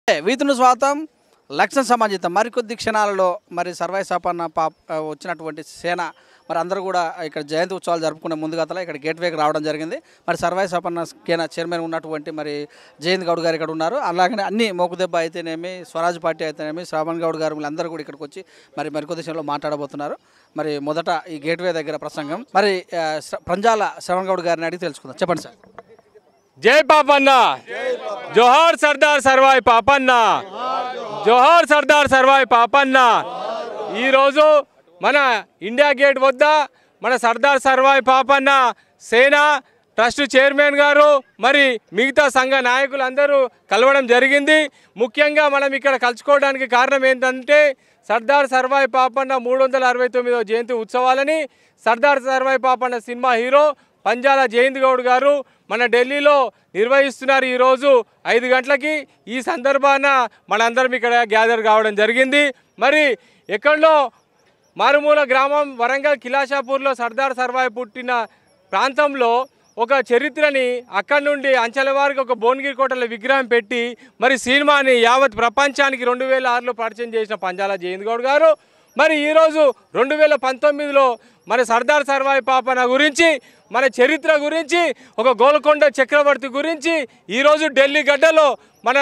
వీధును స్వాతం లక్ష్యం సమాజితం మరికొద్ది క్షణాలలో మరి సర్వాయి సాపన్న వచ్చినటువంటి సేన మరి అందరూ కూడా ఇక్కడ జయంతి ఉత్సవాలు జరుపుకునే ముందుగతల ఇక్కడ గేట్వేకి రావడం జరిగింది. మరి సర్వాయి సాపన్న చైర్మన్ ఉన్నటువంటి మరి జయంత్ గౌడ్ గారు ఇక్కడ ఉన్నారు. అలాగనే అన్ని మోకుదెబ్బ అయితేనేమి స్వరాజ్ పార్టీ అయితేనేమి శ్రావణ్ గౌడ్ గారు వీళ్ళందరూ కూడా ఇక్కడికి వచ్చి మరి మరికొద్ది క్షణంలో మాట్లాడబోతున్నారు. మరి మొదట ఈ గేట్వే దగ్గర ప్రసంగం మరి ప్రంజాల శ్రావణ్ గౌడ్ గారిని అడిగి తెలుసుకుందాం. చెప్పండి సార్. జై పాపన్న, జోహార్ సర్దార్ సర్వాయి పాపన్న, జోహార్ సర్దార్ సర్వాయి పాపన్న. ఈరోజు మన ఇండియా గేట్ వద్ద మన సర్దార్ సర్వాయి పాపన్న సేన ట్రస్ట్ చైర్మన్ గారు మరి మిగతా సంఘ నాయకులందరూ కలవడం జరిగింది. ముఖ్యంగా మనం ఇక్కడ కలుసుకోవడానికి కారణం ఏంటంటే సర్దార్ సర్వాయి పాపన్న 369వ జయంతి ఉత్సవాలని సర్దార్ సర్వాయి పాపన్న సినిమా హీరో పంజాల జయంత్ గౌడ్ గారు మన ఢిల్లీలో నిర్వహిస్తున్నారు. ఈరోజు 5 గంటలకి. ఈ సందర్భాన మనందరం ఇక్కడ గ్యాదర్ కావడం జరిగింది. మరి ఎక్కడో మారుమూల గ్రామం వరంగల్ కిలాషాపూర్లో సర్దార్ సర్వాయి పుట్టిన ప్రాంతంలో ఒక చరిత్రని అక్కడి నుండి అంచెల వారికి ఒక భువనగిరి కోటలో విగ్రహం పెట్టి మరి సినిమాని యావత్ ప్రపంచానికి 2006లో పరిచయం చేసిన పంజాల జయంత్ గౌడ్ గారు మరి ఈరోజు 2019లో మన సర్దార్ సర్వాయి పాపన్న గురించి మన చరిత్ర గురించి ఒక గోల్కొండ చక్రవర్తి గురించి ఈరోజు ఢిల్లీ గడ్డలో మన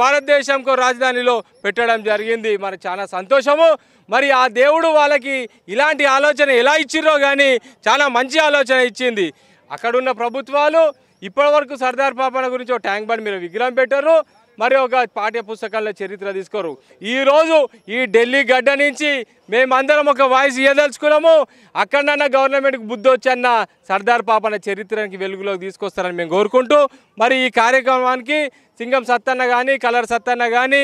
భారతదేశంకు రాజధానిలో పెట్టడం జరిగింది. మరి చాలా సంతోషము. మరి ఆ దేవుడు వాళ్ళకి ఇలాంటి ఆలోచన ఎలా ఇచ్చిర్రో కానీ చాలా మంచి ఆలోచన ఇచ్చింది. అక్కడున్న ప్రభుత్వాలు ఇప్పటివరకు సర్దార్ పాపన్న గురించి ఒక ట్యాంక్ బండ్ మీద విగ్రహం పెట్టారు, మరి ఒక పాఠ్య పుస్తకాల్లో చరిత్ర తీసుకోరు. ఈరోజు ఈ ఢిల్లీ గడ్డ నుంచి మేమందరం ఒక వాయిస్ ఇవ్వదలుచుకున్నాము. అక్కడన్నా గవర్నమెంట్కి బుద్ధి వచ్చన్న సర్దార్ పాపన్న చరిత్రకి వెలుగులోకి తీసుకొస్తారని మేము కోరుకుంటూ మరి ఈ కార్యక్రమానికి సింగం సత్తన్న కానీ కలర్ సత్తన్న కానీ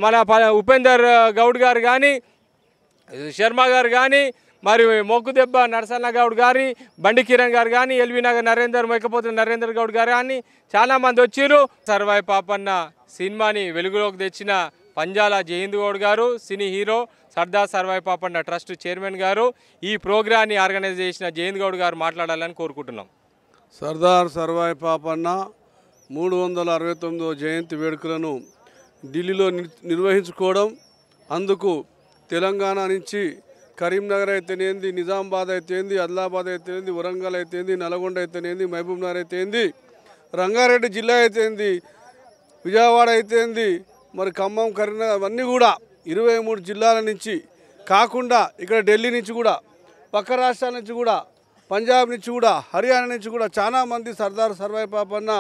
మన ఉపేందర్ గౌడ్ గారు కానీ శర్మ గారు కానీ మరి మోకుదెబ్బ నరసన్న గౌడ్ గారి బండి కిరణ్ గారు కానీ ఎల్వి నగర్ మేకపోతే నరేందర్ గౌడ్ గారు కానీ చాలామంది వచ్చారు. సర్వాయి పాపన్న సినిమాని వెలుగులోకి తెచ్చిన పంజాల జయంత్ గౌడ్ గారు cine hero Sardar Sarvai Papanna trust chairman గారు ఈ ప్రోగ్రాన్ని ఆర్గనైజ్ చేసిన జయంత్ గౌడ్ గారు మాట్లాడాలని కోరుకుంటున్నాం. సర్దార్ సర్వాయి పాపన్న 369వ జయంతి వేడుకలను ఢిల్లీలో నిర్వహించుకోవడం, అందుకు తెలంగాణ నుంచి కరీంనగర్ అయితేనేంది, నిజామాబాద్ అయితేంది, ఆదిలాబాద్ అయితేంది, వరంగల్ అయితేంది, నల్గొండ అయితేనేంది, మహబూబ్ నగర్ అయితేంది, రంగారెడ్డి జిల్లా అయితేంది, విజయవాడ అయితేంది, మరి ఖమ్మం కరీంనగర్ అవన్నీ కూడా 23 జిల్లాల నుంచి కాకుండా ఇక్కడ ఢిల్లీ నుంచి కూడా పక్క రాష్ట్రాల నుంచి కూడా పంజాబ్ నుంచి కూడా హర్యానా నుంచి కూడా చాలామంది సర్దార్ సర్వాయి పాపన్న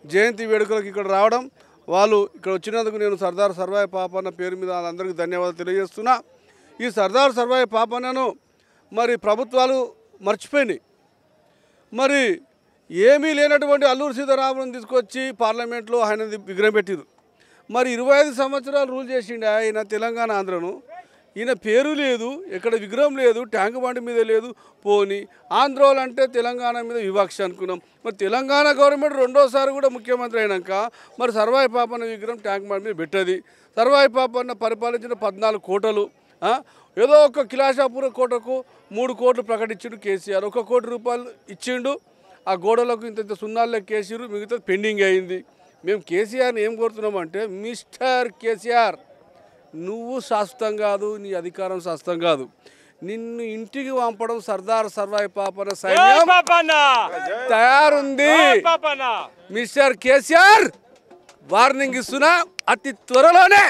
జయంతి వేడుకలకు ఇక్కడ రావడం, వాళ్ళు ఇక్కడ వచ్చినందుకు నేను సర్దార్ సర్వాయి పాపన్న పేరు మీద వాళ్ళందరికీ ధన్యవాదాలు తెలియజేస్తున్నా. ఈ సర్దార్ సర్వాయి పాపన్నను మరి ప్రభుత్వాలు మర్చిపోయినాయి. మరి ఏమీ లేనటువంటి అల్లూరి సీతారామన్ తీసుకొచ్చి పార్లమెంట్లో ఆయన విగ్రహం పెట్టిరు. మరి 25 సంవత్సరాలు రూల్ చేసిండు ఆయన తెలంగాణ ఆంధ్రను. ఈయన పేరు లేదు, ఎక్కడ విగ్రహం లేదు, ట్యాంక్ బండి మీద లేదు. పోని ఆంధ్రోలు అంటే తెలంగాణ మీద వివక్ష అనుకున్నాం. మరి తెలంగాణ గవర్నమెంట్ రెండోసారి కూడా ముఖ్యమంత్రి అయినాక మరి సర్వాయి పాపన్న విగ్రహం ట్యాంక్ బండి మీద పెట్టది. సర్వాయి పాపన్న పరిపాలించిన 14 కోటలు, ఏదో ఒక కిలాషాపుర కోటకు 3 కోట్లు ప్రకటించిండు కేసీఆర్. 1 కోటి రూపాయలు ఇచ్చిండు. ఆ గోడలకు ఇంత సున్నాల్లో కేసీఆర్ మిగతా పెండింగ్ అయింది. మేము కేసీఆర్ని ఏం కోరుతున్నామంటే, మిస్టర్ కేసీఆర్ నువ్వు శాశ్వతం కాదు, నీ అధికారం శాశ్వతం కాదు. నిన్ను ఇంటికి పంపడం సర్దార్ సర్వాయి పాపన్న సైన్యం తయారుంది. మిస్టర్ కేసీఆర్ వార్నింగ్ ఇస్తున్నా, అతి త్వరలోనే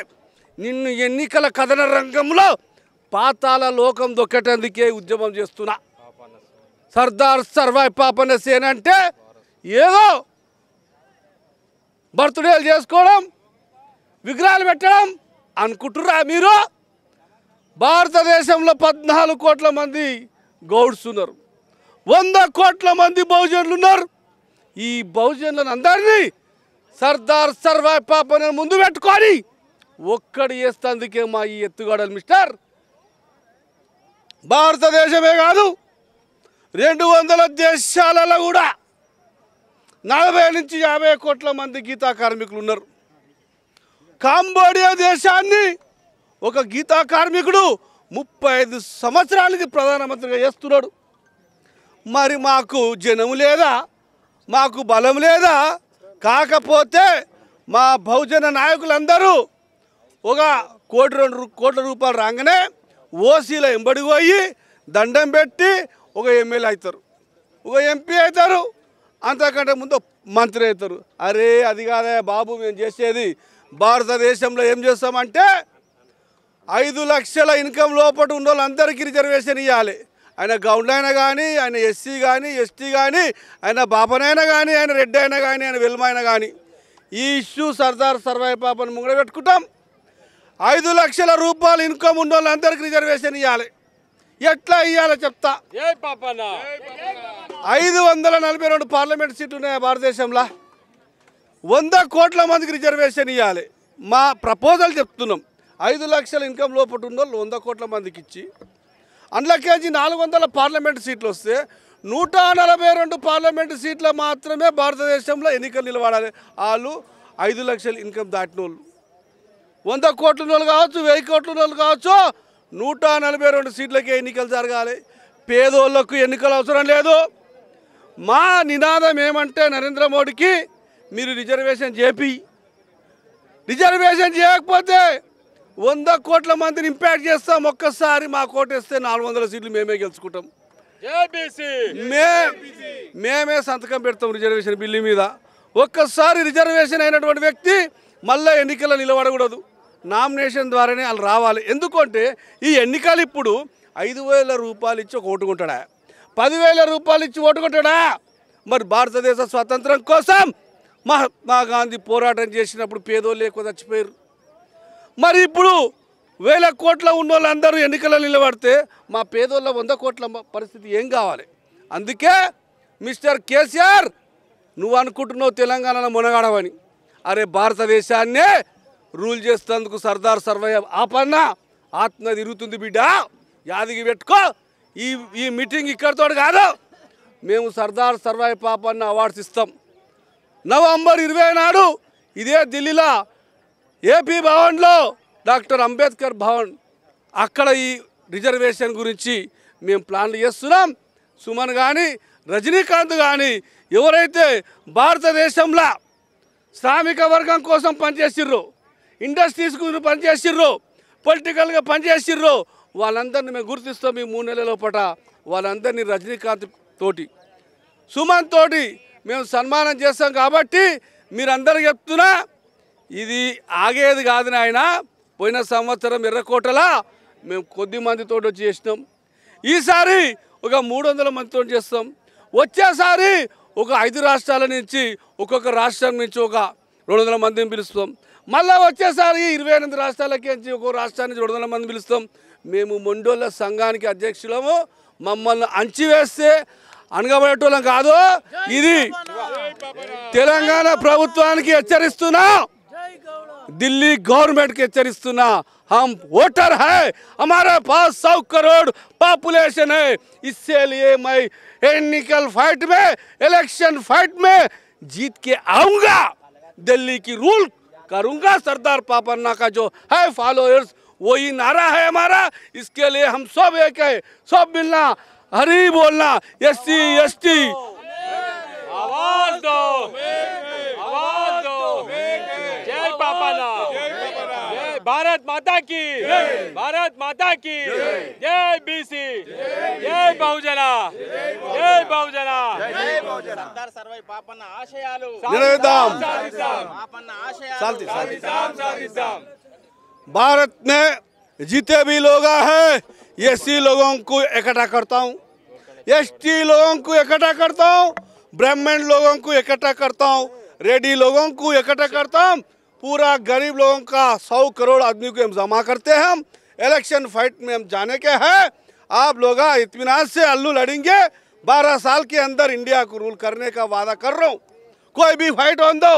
నిన్ను ఎన్నికల కథన రంగంలో పాతాల లోకం దొక్కటందుకే ఉద్యమం చేస్తున్నా. సర్దార్ సర్వాయి పాపన్న సేన అంటే ఏదో బర్త్డేలు చేసుకోవడం, విగ్రహాలు పెట్టడం అనుకుంటుర్రా మీరు? భారతదేశంలో 14 కోట్ల మంది గౌడ్స్ ఉన్నారు, 100 కోట్ల మంది బహుజనులు ఉన్నారు. ఈ బహుజనులను అందరినీ సర్దార్ సర్వాయి పాపన్న ముందు పెట్టుకొని ఒక్కడి చేస్తందుకే మా ఈ ఎత్తుగడలు. మిస్టర్ భారతదేశమే కాదు 200 దేశాలలో కూడా 40 నుంచి 50 కోట్ల మంది గీతా కార్మికులు ఉన్నారు. కాంబోడియా దేశాన్ని ఒక గీతా కార్మికుడు 35 సంవత్సరాలకి ప్రధానమంత్రిగా చేస్తున్నాడు. మరి మాకు జనం లేదా, మాకు బలం లేదా? కాకపోతే మా బహుజన నాయకులందరూ ఒక కోటి 2 కోట్ల రూపాయలు రాగానే ఓసీల ఎంబడి పోయి దండం పెట్టి ఒక ఎమ్మెల్యే అవుతారు, ఒక ఎంపీ అవుతారు, అంతకంటే ముందు మంత్రి అవుతారు. అరే అది కాదే బాబు, మేము చేసేది భారతదేశంలో ఏం చేస్తామంటే 5 లక్షల ఇన్కమ్ లోపల ఉన్న వాళ్ళందరికీ రిజర్వేషన్ ఇవ్వాలి. ఆయన గౌండ్ అయినా కానీ, ఆయన ఎస్సీ కానీ, ఎస్టీ కానీ, ఆయన బాపనైనా కానీ, ఆయన రెడ్డి అయినా కానీ, ఆయన వెల్మ అయినా కానీ, ఈ ఇష్యూ సర్దార్ సర్వాయి పాపను ముంగడ పెట్టుకుంటాం. 5 లక్షల రూపాయలు ఇన్కమ్ ఉన్న వాళ్ళందరికీ రిజర్వేషన్ ఇవ్వాలి. ఎట్లా ఇవ్వాలో చెప్తా. 542 పార్లమెంట్ సీట్లు ఉన్నాయి భారతదేశంలో. 100 కోట్ల మందికి రిజర్వేషన్ ఇవ్వాలి. మా ప్రపోజల్ చెప్తున్నాం. 5 లక్షల ఇన్కమ్ లోపల ఉన్న వాళ్ళు 100 కోట్ల మందికి ఇచ్చి అందులోకేజీ 400 పార్లమెంట్ సీట్లు వస్తే 142 పార్లమెంటు సీట్ల మాత్రమే భారతదేశంలో ఎన్నికలు నిలబడాలి. వాళ్ళు 5 లక్షల ఇన్కమ్ దాటిన వాళ్ళు, 100 కోట్ల వాళ్ళు కావచ్చు, 1000 కోట్ల వాళ్ళు కావచ్చు, 142 సీట్లకే ఎన్నికలు జరగాలి. పేదోళ్లకు ఎన్నికలు అవసరం లేదు. మా నినాదం ఏమంటే నరేంద్ర మోడీకి, మీరు రిజర్వేషన్ రిజర్వేషన్ చేయకపోతే 100 కోట్ల మందిని ఇంపాక్ట్ చేస్తాం. ఒక్కసారి మా కోటేస్తే 400 సీట్లు మేమే గెలుచుకుంటాం. మేమే సంతకం పెడతాం రిజర్వేషన్ బిల్లు మీద. ఒక్కసారి రిజర్వేషన్ అయినటువంటి వ్యక్తి మళ్ళీ ఎన్నికల్లో నిలబడకూడదు, నామినేషన్ ద్వారానే వాళ్ళు రావాలి. ఎందుకంటే ఈ ఎన్నికలు ఇప్పుడు 5,000 రూపాయలు ఇచ్చి ఒక ఓటుకుంటాడా, 10,000 రూపాయలు ఇచ్చి ఓటుకుంటాడా? మరి భారతదేశ స్వాతంత్రం కోసం మహాత్మా గాంధీ పోరాటం చేసినప్పుడు పేదోళ్ళు ఎక్కువ చచ్చిపోయారు. మరి ఇప్పుడు 1000 కోట్ల ఉన్న వాళ్ళందరూ ఎన్నికల్లో నిలబడితే మా పేదోళ్ళ 100 కోట్ల పరిస్థితి ఏం కావాలి? అందుకే మిస్టర్ కేసీఆర్, నువ్వు అనుకుంటున్నావు తెలంగాణలో మునగాడవని. అరే భారతదేశాన్నే రూల్ చేసేందుకు సర్దార్ సర్వై పాపన్న ఆత్మ తిరుగుతుంది బిడ్డ, యాదికి పెట్టుకో. ఈ మీటింగ్ ఇక్కడితో కాదు, మేము సర్దార్ సర్వై పాపన్న అవార్డ్స్ ఇస్తాం. నవంబర్ 20 నాడు ఇదే ఢిల్లీలో ఏపీ భవన్లో డాక్టర్ అంబేద్కర్ భవన్, అక్కడ ఈ రిజర్వేషన్ గురించి మేము ప్లాన్లు చేస్తున్నాం. సుమన్ కానీ, రజనీకాంత్ కానీ ఎవరైతే భారతదేశంలో శ్రామిక వర్గం కోసం పనిచేసిర్రో, ఇండస్ట్రీస్ గురించి పనిచేసిర్రో, పొలిటికల్గా పనిచేసిర్రో, వాళ్ళందరినీ మేము గుర్తిస్తాం. ఈ 3 నెలల లోపల వాళ్ళందరినీ రజనీకాంత్ తోటి, సుమన్ తోటి మేము సన్మానం చేస్తాం. కాబట్టి మీరందరూ చెప్తున్నా, ఇది ఆగేది కాదు నాయన. పోయిన సంవత్సరం ఎర్రకోటలా మేము కొద్ది మందితో వచ్చి చేసినాం. ఈసారి ఒక 300 మందితో చేస్తాం. వచ్చేసారి ఒక 5 రాష్ట్రాల నుంచి, ఒక్కొక్క రాష్ట్రం నుంచి ఒక 200 మందిని పిలుస్తాం. మళ్ళీ వచ్చేసారి 28 రాష్ట్రాలకి నుంచి ఒక్కొక్క రాష్ట్రానికి 200 మంది పిలుస్తాం. మేము మొండోళ్ళ సంఘానికి అధ్యక్షులము. మమ్మల్ని అంచివేస్తే అనగబడేటోళ్ళం కాదు. ఇది తెలంగాణ ప్రభుత్వానికి హెచ్చరిస్తున్నా, दिल्ली गवर्नमेंट के हेचरिस्तुना, हम वोटर है, हमारे पास 100 करोड़ पॉपुलेशन है. इससे लिए मैं एनिकल फाइट में, इलेक्शन फाइट में जीत के आऊंगा, दिल्ली की रूल करूंगा. सरदार पापन्ना का जो है फॉलोअर्स, वही नारा है हमारा. इसके लिए हम सब एक है, सब मिलना, हरी बोलना, एससी एसटी आवाज दो, आवाज दो. जय पापन्ना, जय भारत माता की, भारत माता की जय. बीसी, जय बहुजना, जय बहुजना. सरदार सर्वै पापन्न आशयालु निनादम पापन्न आशयालु. भारत में जितने भी लोग हैं, एससी लोगों को इकट्ठा करता हूँ, एसटी लोगों को इकट्ठा करता हूँ, ब्राह्मण लोगों को इकट्ठा करता हूँ, रेडी लोगों को इकट्ठा करता हूँ. पूरा गरीब लोगों का 100 करोड़ आदमी को हम जमा करते हैं. हम इलेक्शन फाइट में हम जाने के हैं. आप लोग इत्मीनान से अल्लू लड़ेंगे. 12 साल के अंदर इंडिया को रूल करने का वादा कर रहा हूँ. कोई भी फाइट हो दो,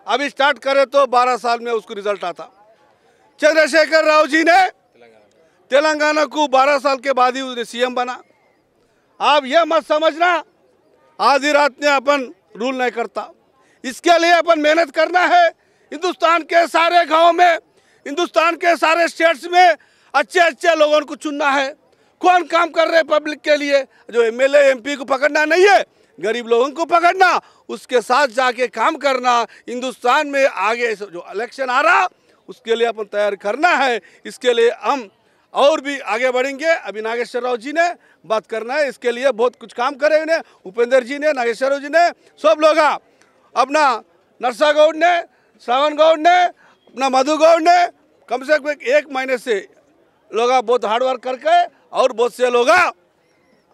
अभी स्टार्ट करे तो 12 साल में उसको रिजल्ट आता. चंद्रशेखर राव जी ने तेलंगाना को 12 साल के बाद ही उसने सीएम बना. आप ये मत समझना आधी रात में अपन रूल नहीं करता. इसके लिए अपन मेहनत करना है. हिंदुस्तान के सारे गांव में, हिंदुस्तान के सारे स्टेट्स में अच्छे अच्छे लोगों को चुनना है. कौन काम कर रहे पब्लिक के लिए? जो एमएलए एमपी को पकड़ना नहीं है, गरीब लोगों को पकड़ना, उसके साथ जाके काम करना. हिंदुस्तान में आगे जो इलेक्शन आ रहा उसके लिए अपन तैयार करना है। इसके लिए हम और भी आगे बढ़ेंगे। अभी नागेश्वर राव जी ने बात करना है, इसके लिए बहुत कुछ काम करे उन्हें, उपेंद्र जी ने, नागेश्वर राव जी ने, सब लोग अपना नरसा गौड़ ने, श्रावण गौड़ ने, अपना मधु गौड़ ने कम से कम 1 महीने से लोग बहुत हार्ड वर्क करके, और बहुत से लोग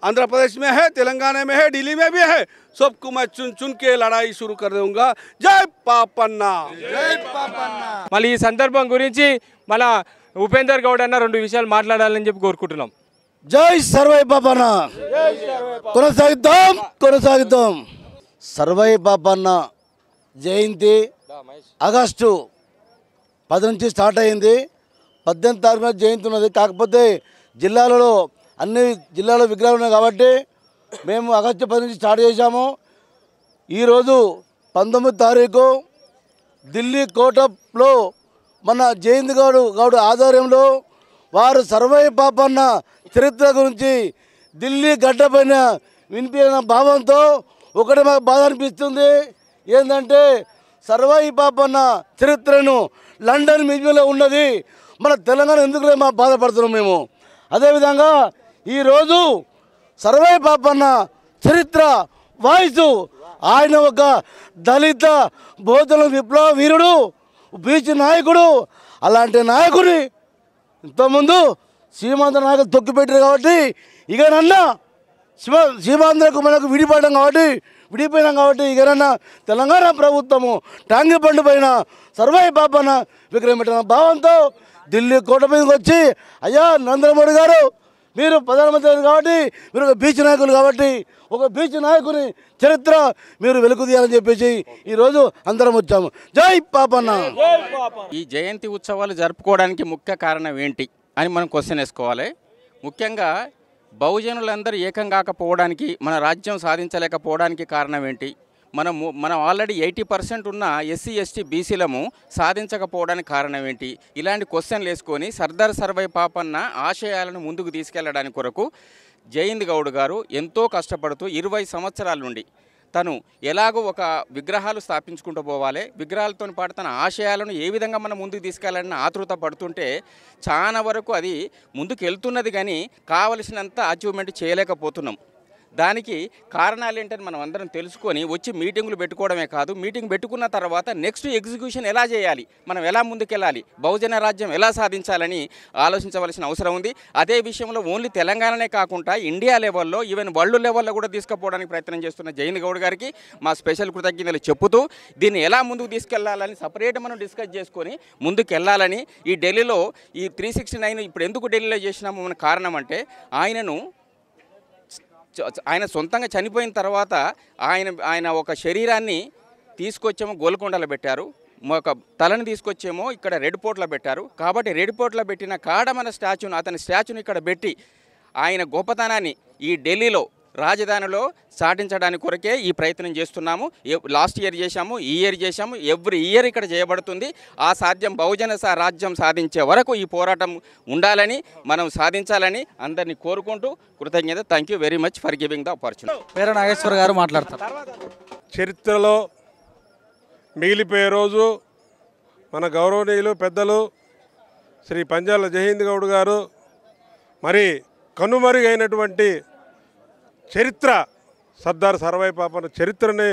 आंध्र प्रदेश में है, तेलंगाना में है, दिल्ली में भी है, सबको मैं चुन चुन के लड़ाई शुरू कर दूंगा। जय पापन्ना, जय पापन्ना। మళ్ళీ ఈ సందర్భం గురించి మన ఉపేందర్ గౌడ్ అన్న 2 విషయాలు మాట్లాడాలని చెప్పి కోరుకుంటున్నాం. జై సర్వై పాపన్న, కొనసాగిద్దాం. సర్వై పాపన్న జయంతి ఆగస్టు 10 నుంచి స్టార్ట్ అయింది. 18 తారీఖున జయంతి ఉన్నది. కాకపోతే జిల్లాలలో అన్ని జిల్లాలో విగ్రహాలు ఉన్నాయి కాబట్టి మేము ఆగస్టు 10 నుంచి స్టార్ట్ చేశాము. ఈరోజు 19 తారీఖు ఢిల్లీ కోటలో మన జయంతి గౌడ్ ఆధ్వర్యంలో వారు సర్వై పాపన్న చరిత్ర గురించి ఢిల్లీ గడ్డపైన వినిపించిన భావంతో ఒకటి మాకు బాధ అనిపిస్తుంది. ఏంటంటే సర్వై పాపన్న చరిత్రను లండన్ మ్యూజియంలో ఉన్నది, మన తెలంగాణ ఎందుకు మా బాధపడుతున్నాం మేము. అదేవిధంగా ఈరోజు సర్వై పాపన్న చరిత్ర వాయిసు, ఆయన ఒక దళిత బోధన విప్లవ వీరుడు, బీచ్ నాయకుడు. అలాంటి నాయకుడి ఇంతకుముందు సీమాంధ్ర నాయకులు తొక్కిపెట్టారు కాబట్టి ఇకనన్నా సీమాంధ్రకు మనకు విడిపోయినాం కాబట్టి ఇకనన్నా తెలంగాణ ప్రభుత్వము ట్యాంగి బండ్ పైన సర్వై పాపన్న విగ్రహం పెట్టిన భావంతో ఢిల్లీ కోట మీదకి వచ్చి, అయ్యా నరేంద్ర మోడీ గారు మీరు ప్రధానమంత్రి కాబట్టి, మీరు ఒక బీచ్ నాయకులు కాబట్టి, ఒక బీచ్ నాయకుని చరిత్ర మీరు వెలుగు తీయాలని చెప్పేసి ఈరోజు అందరం వచ్చాము. జై పాపన్న. ఈ జయంతి ఉత్సవాలు జరుపుకోవడానికి ముఖ్య కారణం ఏంటి అని మనం క్వశ్చన్ వేసుకోవాలి. ముఖ్యంగా బహుజనులందరూ ఏకం కాకపోవడానికి, మన రాజ్యం సాధించలేకపోవడానికి కారణం ఏంటి? మనం ఆల్రెడీ 80% ఉన్న ఎస్సీ ఎస్టీ బీసీలము సాధించకపోవడానికి కారణం ఏంటి? ఇలాంటి క్వశ్చన్లు వేసుకొని సర్దార్ సర్వై పాపన్న ఆశయాలను ముందుకు తీసుకెళ్లడానికి కొరకు జయంతి గౌడ్ గారు ఎంతో కష్టపడుతూ 20 సంవత్సరాల నుండి తను ఎలాగో ఒక విగ్రహాలు స్థాపించుకుంటూ పోవాలి, విగ్రహాలతో పాటు తన ఆశయాలను ఏ విధంగా మనం ముందుకు తీసుకెళ్లాలని ఆతృత పడుతుంటే చాలా వరకు అది ముందుకు వెళ్తున్నది, కానీ కావలసినంత అచీవ్మెంట్ చేయలేకపోతున్నాం. దానికి కారణాలు ఏంటని మనం అందరం తెలుసుకొని వచ్చి మీటింగులు పెట్టుకోవడమే కాదు, మీటింగ్ పెట్టుకున్న తర్వాత నెక్స్ట్ ఎగ్జిక్యూషన్ ఎలా చేయాలి, మనం ఎలా ముందుకెళ్ళాలి, బహుజన రాజ్యం ఎలా సాధించాలని ఆలోచించవలసిన అవసరం ఉంది. అదే విషయంలో ఓన్లీ తెలంగాణనే కాకుండా ఇండియా లెవెల్లో, ఈవెన్ వరల్డ్ లెవెల్లో కూడా తీసుకుపోవడానికి ప్రయత్నం చేస్తున్న జయంతి గౌడ్ గారికి మా స్పెషల్ కృతజ్ఞతలు చెప్పుతూ, దీన్ని ఎలా ముందుకు తీసుకెళ్లాలని సపరేట్ మనం డిస్కస్ చేసుకొని ముందుకు వెళ్ళాలని. ఈ ఢిల్లీలో ఈ 369 ఇప్పుడు ఎందుకు ఢిల్లీలో చేసినామో మన కారణం అంటే, ఆయన సొంతంగా చనిపోయిన తర్వాత ఆయన ఒక శరీరాన్ని తీసుకొచ్చేమో గోల్కొండలో పెట్టారు, ఒక తలని తీసుకొచ్చేమో ఇక్కడ రెడ్ పోర్ట్లో పెట్టారు. కాబట్టి రెడ్ పోర్ట్లో పెట్టిన కాడ మన అతని స్టాచ్యూని ఇక్కడ పెట్టి ఆయన గొప్పతనాన్ని ఈ ఢిల్లీలో రాజధానిలో సాధించడానికి కొరకే ఈ ప్రయత్నం చేస్తున్నాము. లాస్ట్ ఇయర్ చేశాము, ఈ ఇయర్ చేశాము, ఎవ్రీ ఇయర్ ఇక్కడ చేయబడుతుంది. ఆ సాధ్యం బహుజన రాజ్యం సాధించే వరకు ఈ పోరాటం ఉండాలని, మనం సాధించాలని అందరినీ కోరుకుంటూ కృతజ్ఞత. Thank you very much for giving the opportunity. పేర నాగేశ్వర్ గారు మాట్లాడతారు. చరిత్రలో మిగిలిపోయే రోజు మన గౌరవనీయులు పెద్దలు శ్రీ పంజాల జయంతి గౌడ్ గారు మరి కనుమరుగైనటువంటి చరిత్ర సర్దార్ సర్వై పాపన్న చరిత్రని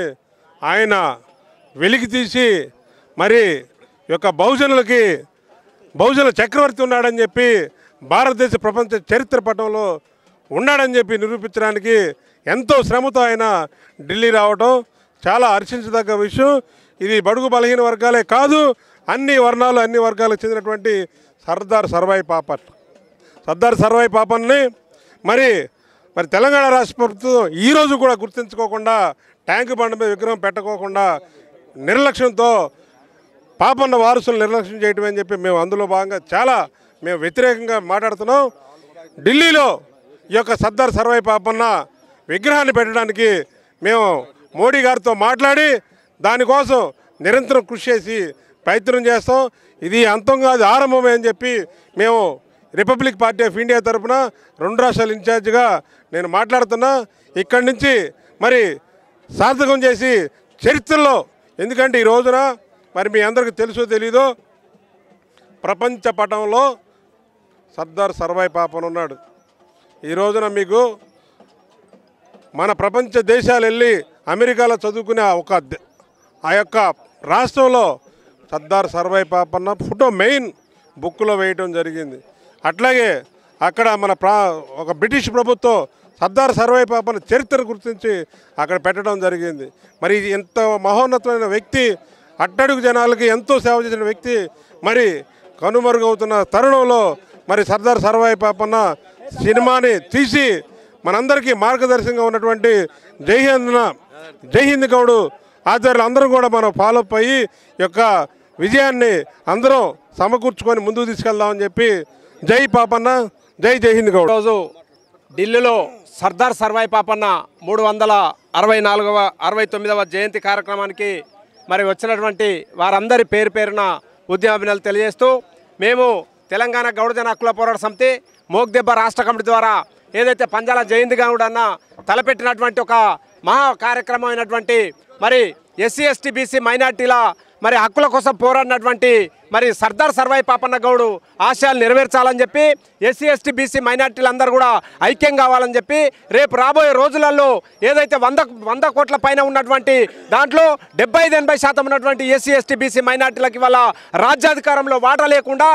ఆయన వెలికి తీసి మరి యొక్క బహుజన చక్రవర్తి ఉన్నాడని చెప్పి, భారతదేశ ప్రపంచ చరిత్ర పటంలో ఉన్నాడని చెప్పి నిరూపించడానికి ఎంతో శ్రమతో ఆయన ఢిల్లీ రావడం చాలా హర్షించదగ్గ విషయం. ఇది బడుగు బలహీన వర్గాలే కాదు, అన్ని వర్ణాలు అన్ని వర్గాలకు చెందినటువంటి సర్దార్ సర్వై పాపన్ని మరి తెలంగాణ రాష్ట్ర ప్రభుత్వం ఈరోజు కూడా గుర్తించుకోకుండా, ట్యాంక్ బండ్ మీద విగ్రహం పెట్టకోకుండా నిర్లక్ష్యంతో పాపన్న వారసులు నిర్లక్ష్యం చేయటం అని చెప్పి మేము అందులో భాగంగా చాలా వ్యతిరేకంగా మాట్లాడుతున్నాం. ఢిల్లీలో ఈ యొక్క సర్దార్ సర్వై పాపన్న విగ్రహాన్ని పెట్టడానికి మేము మోడీ గారితో మాట్లాడి దానికోసం నిరంతరం కృషి చేసి ప్రయత్నం చేస్తాం. ఇది అంతం కాదు, ఆరంభమే అని చెప్పి మేము రిపబ్లిక్ పార్టీ ఆఫ్ ఇండియా తరఫున 2 రాష్ట్రాల ఇన్ఛార్జిగా నేను మాట్లాడుతున్నా. ఇక్కడి నుంచి మరి సార్థకం చేసి చరిత్రలో, ఎందుకంటే ఈ రోజున మరి మీ అందరికీ తెలుసో తెలీదో ప్రపంచ పటంలో సర్దార్ సర్వాయి పాపన్ ఉన్నాడు. ఈ రోజున మీకు మన ప్రపంచ దేశాలు వెళ్ళి అమెరికాలో చదువుకునే ఆ యొక్క రాష్ట్రంలో సర్దార్ సర్వాయి పాపన్న ఫోటో మెయిన్ బుక్లో వేయటం జరిగింది. అట్లాగే అక్కడ మన ఒక బ్రిటిష్ ప్రభుత్వం సర్దార్ సర్వాయి పాపన్న చరిత్ర గుర్తించి అక్కడ పెట్టడం జరిగింది. మరి ఎంత మహోన్నతమైన వ్యక్తి, అట్టడుగు జనాలకి ఎంతో సేవ చేసిన వ్యక్తి మరి కనుమరుగవుతున్న తరుణంలో మరి సర్దార్ సర్వాయి పాపన్న సినిమాని తీసి మనందరికీ మార్గదర్శకంగా ఉన్నటువంటి జై హింద్ గౌడు ఆచార్యులు అందరూ కూడా మనం ఫాలోఅప్ అయ్యి యొక్క విజయాన్ని అందరం సమకూర్చుకొని ముందుకు తీసుకెళ్దామని చెప్పి జై పాపన్న, జై హింద్ గౌడ్. రోజు ఢిల్లీలో సర్దార్ సర్వాయి పాపన్న 369వ జయంతి కార్యక్రమానికి మరి వచ్చినటువంటి వారందరి పేరున ఉద్యమాభినందనలు తెలియజేస్తూ, మేము తెలంగాణ గౌడజన హక్కుల పోరాట సమితి మోగ్దెబ్బ రాష్ట్ర కమిటీ ద్వారా ఏదైతే పంజాల జయంతి గౌడ్ అన్న తలపెట్టినటువంటి ఒక మహా కార్యక్రమం అయినటువంటి మరి ఎస్సీ ఎస్టీ బీసీ మైనార్టీల మరి హక్కుల కోసం పోరాడినటువంటి మరి సర్దార్ సర్వాయి పాపన్న గౌడు ఆశయాలు నెరవేర్చాలని చెప్పి ఎస్సీ ఎస్టీ బీసీ మైనార్టీలందరూ కూడా ఐక్యం కావాలని చెప్పి రేపు రాబోయే రోజులలో ఏదైతే 100 కోట్ల పైన ఉన్నటువంటి దాంట్లో 75-80% ఉన్నటువంటి ఎస్సీ ఎస్టీ బీసీ మైనార్టీలకి వాళ్ళ రాజ్యాధికారంలో వాటా లేకుండా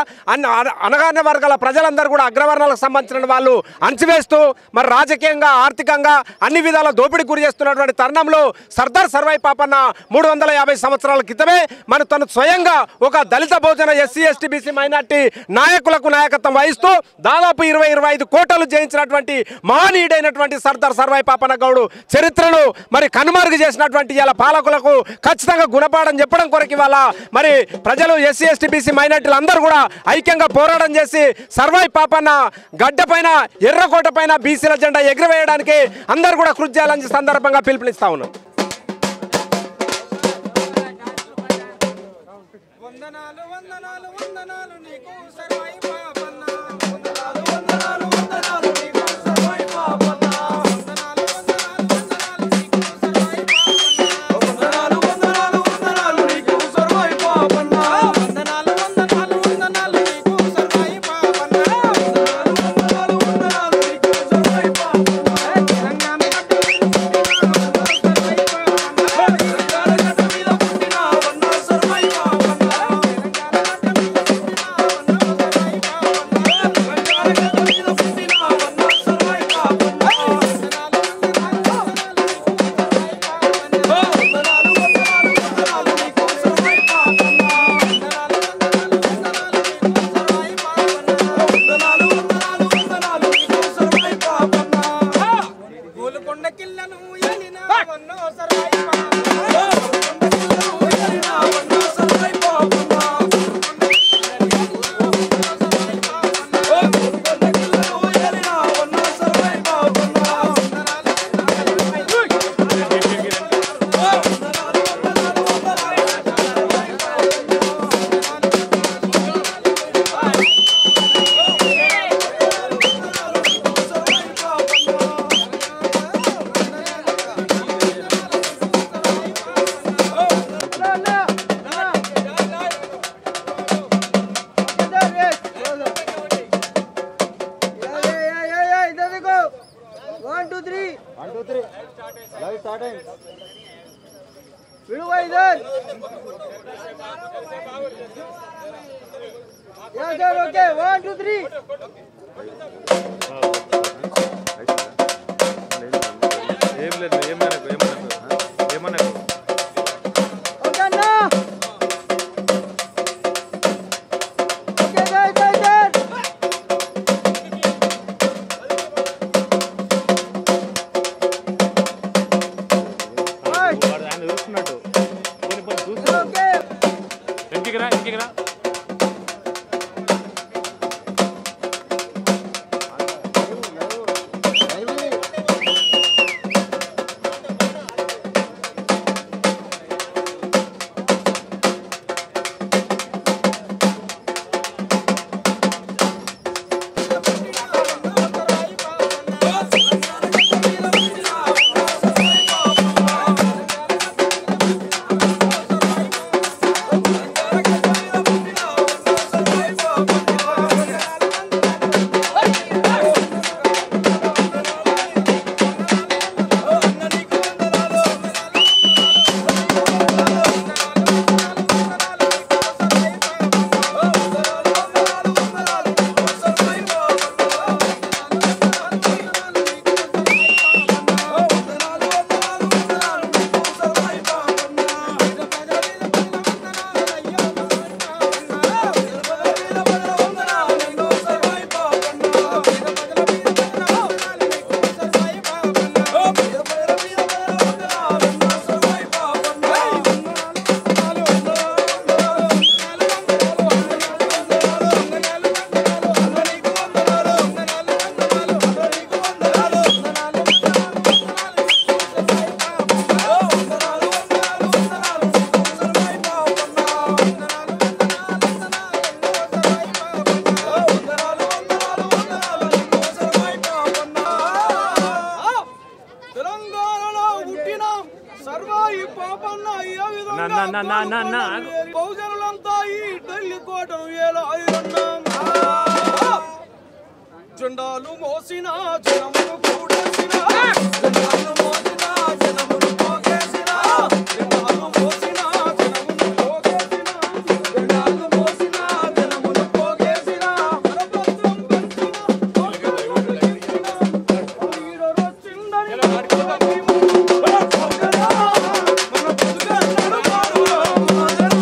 అణగారిన వర్గాల ప్రజలందరూ కూడా అగ్రవర్ణాలకు సంబంధించిన వాళ్ళు అణచివేస్తూ మరి రాజకీయంగా ఆర్థికంగా అన్ని విధాల దోపిడీ గురి చేస్తున్నటువంటి తరుణంలో సర్దార్ సర్వాయి పాపన్న 350 సంవత్సరాల క్రితమే మన తను స్వయంగా ఒక దళిత బహుజన ఎస్సీ ఎస్టీ బీసీ మైనార్టీ నాయకులకు నాయకత్వం వహిస్తూ దాదాపు 20-25 కోటలు జయించినటువంటి మహనీయుడైనటువంటి సర్దార్ సర్వాయి పాపన్న గౌడు చరిత్రను మరి కనుమరుగు చేసినటువంటి ఇలా పాలకులకు ఖచ్చితంగా గుణపాఠం చెప్పడం కొరకు ఇవాళ మరి ప్రజలు ఎస్సీ ఎస్టీ బీసీ మైనార్టీలు అందరూ కూడా ఐక్యంగా పోరాటం చేసి సర్వాయి పాపన్న గడ్డ పైన ఎర్రకోట పైన బీసీల జెండా ఎగురవేయడానికి అందరూ కూడా కృషి చేయాలని సందర్భంగా పిలుపునిస్తా ఉన్నాం. వందనాలు వందనాలు వందనాలు నీకు సర్వాయి పాపన్న, వందనాలు వందనాలు వందనాలు నీకు సర్వాయి పాపన్న, వందనాలు వందనాలు వందనాలు నీకు సర్వాయి పాపన్న, వందనాలు వందనాలు వందనాలు నీకు సర్వాయి పాపన్న, వందనాలు వందనాలు నీకు సర్వాయి పాపన్న, తెలంగాణ గడ్డ మీద పుట్టిన వన్న సర్వాయి పాపన్న, గోల్కొండ కిల్లను ఎలిన వన్నో సర్వాయి పాపన్న, వన్నో సర్వాయి పాపన్న, ఓకే 1 2 3 ఏం లేదు ఏమన్నా ఓకే అన్న ఓకే జై ఆయన చూస్తున్నట్టు ఓకే ఇంటికి రా బహుజనులంతా ఈ ఢిల్లీ కోటను ఏలో ఐరన్నాం జెండాలు మోసిన జనమును కూడేసిన జెండాలు మోసిన జనమును పోగేసిన జెండాలు మోసిన జనమును పోగేసిన జెండాలు మోసిన జనమును పోగేసిన పరపత్రం పంచిన వీర రచిందని మన బతుకన్నాడు మారులో మోజన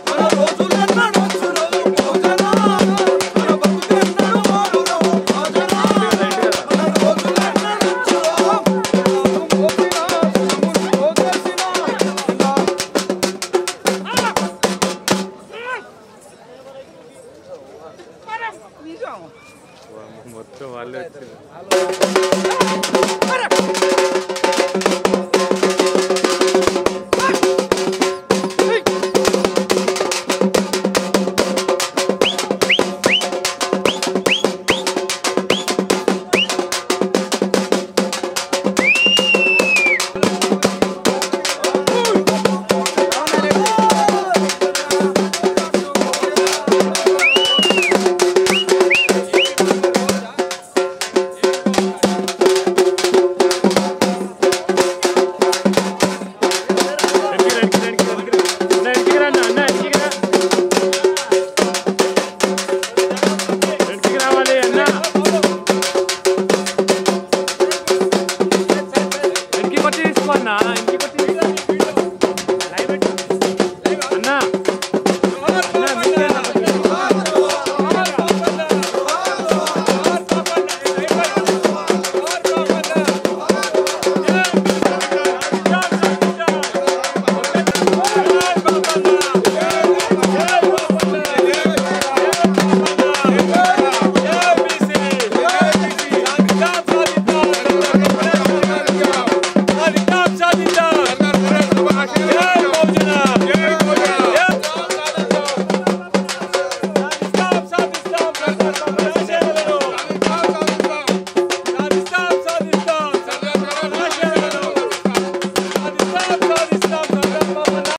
మన రోజులన్నాడు వచ్చులో మోజన మన బతుకన్నాడు మారులో మోజన మన రోజులన్నాడు వచ్చులో మోజన జనమును పోగేసిన మొత్తం వాళ్ళే వచ్చింది